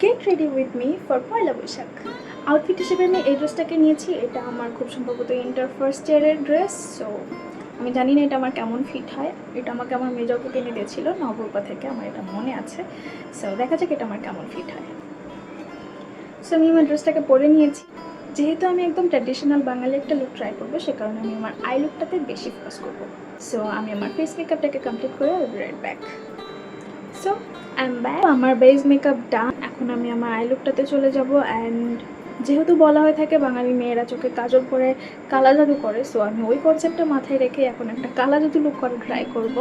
Gate ready with me for Poila Baishakh. Outfit হিসেবে আমি এই ড্রেসটাকে নিয়েছি। এটা আমার খুব সম্ভবত ইন্টার ফার্স্ট ইয়ারের ড্রেস। সো আমি জানি না এটা আমার কেমন ফিট হয়। এটা আমাকে আমার মেজকে কিনে দিয়েছিল নবরূপা থেকে, আমার এটা মনে আছে। সো দেখা যাক এটা আমার কেমন ফিট হয়। সো আমি আমার ড্রেসটাকে পরে নিয়েছি। যেহেতু আমি একদম ট্র্যাডিশনাল বাঙালি একটা লুক ট্রাই করবো, সে কারণে আমি আমার আই লুকটাতে বেশি ফোকাস করবো। সো আমি আমার ফেস মেকআপটাকে কমপ্লিট করে right back. So I am back. আমার বেস মেকআপ ডান। এখন আমি আমার আই লুকটাতে চলে যাব। অ্যান্ড যেহেতু বলা হয়ে থাকে বাঙালি মেয়েরা চোখে কাজল পরে কালা জাদু করে, সো আমি ওই কনসেপ্টটা মাথায় রেখে এখন একটা কালা জাদু লুক করে ট্রাই করব।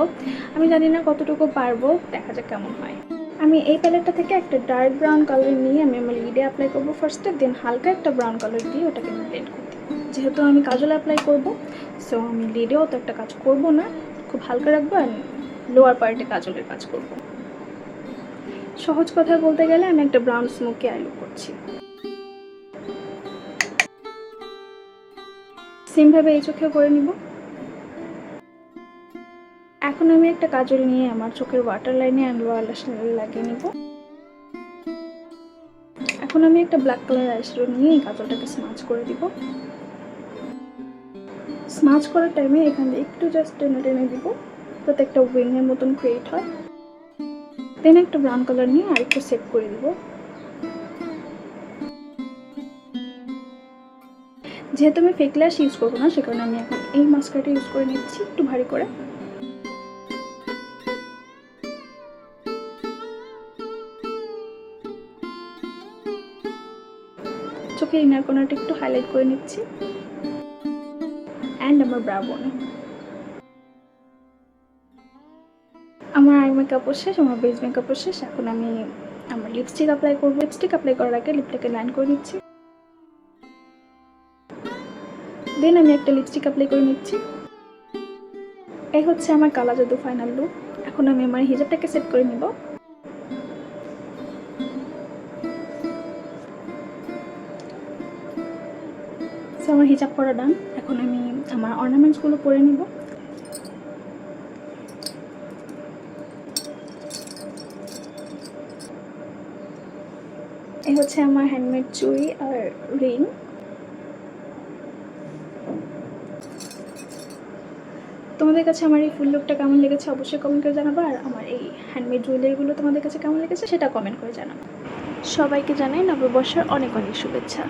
আমি জানি না কতটুকু পারবো, দেখা যাক কেমন হয়। আমি এই প্যালেটটা থেকে একটা ডার্ক ব্রাউন কালার নিয়ে আমি আমার লিডে অ্যাপ্লাই করবো ফার্স্টে, দেন হালকা একটা ব্রাউন কালার দিয়ে ওটাকে আমি ব্লেন্ড করতে। যেহেতু আমি কাজল অ্যাপ্লাই করব, সো আমি লিডেও তো একটা কাজ করব না, খুব হালকা রাখবো অ্যান্ড লোয়ার পার্টে কাজলের কাজ করব। সহজ কথা বলতে গেলে আমি একটা ব্রাউন স্মোকি আই লুক করছি। সেমভাবে এই চোখেও করে নিব। এখন আমি একটা কাজল নিয়ে আমার চোখের ওয়াটার লাইনে অ্যান্ড লোয়ার ল্যাশ লাগিয়ে নিব। এখন আমি একটা ব্ল্যাক কালার আইশ্যাডো নিয়ে এই কাজলটাকে স্মাচ করে দিব। স্মাচ করার টাইমে এখান থেকে একটু জাস্ট টেনে টেনে দিব যাতে একটা উইংয়ের মতন ক্রিয়েট হয়। দেন একটা ব্রাউন কালার নিয়ে আরেকটু সেট করে দিব। যেহেতু আমি ফেক ল্যাশ ইউজ করবো না, সে কারণে আমি এখন এই মাস্কারাটা ইউজ করে নিচ্ছি একটু ভারী করে। চোখের ইনার কর্নারটা একটু হাইলাইট করে নিচ্ছি অ্যান্ড আমার ব্রাউ বোনে। আমার আই মেকআপও শেষ, আমার বেস মেকআপও শেষ। এখন আমি আমার লিপস্টিক অ্যাপ্লাই করবো। লিপস্টিক অ্যাপ্লাই করার আগে লিপটাকে লাইন করে নিচ্ছি। দেন আমি একটা লিপস্টিক অ্যাপ্লাই করে নিচ্ছি। এই হচ্ছে আমার কালা জাদু ফাইনাল লুক। এখন আমি আমার হিজাবটাকে সেট করে নিব। সো আমার হিজাব পরা ডান। এখন আমি আমার অর্নামেন্টসগুলো পরে নিব। এই হচ্ছে আমার হ্যান্ডমেড চুড়ি আর রিং। তোমাদের কাছে আমার এই ফুল লুকটা কেমন লেগেছে অবশ্যই কমেন্ট করে জানাবো, আর আমার এই হ্যান্ডমেড জুয়েলারিগুলো তোমাদের কাছে কেমন লেগেছে সেটা কমেন্ট করে জানাবো। সবাইকে জানাই নববর্ষের অনেক অনেক শুভেচ্ছা।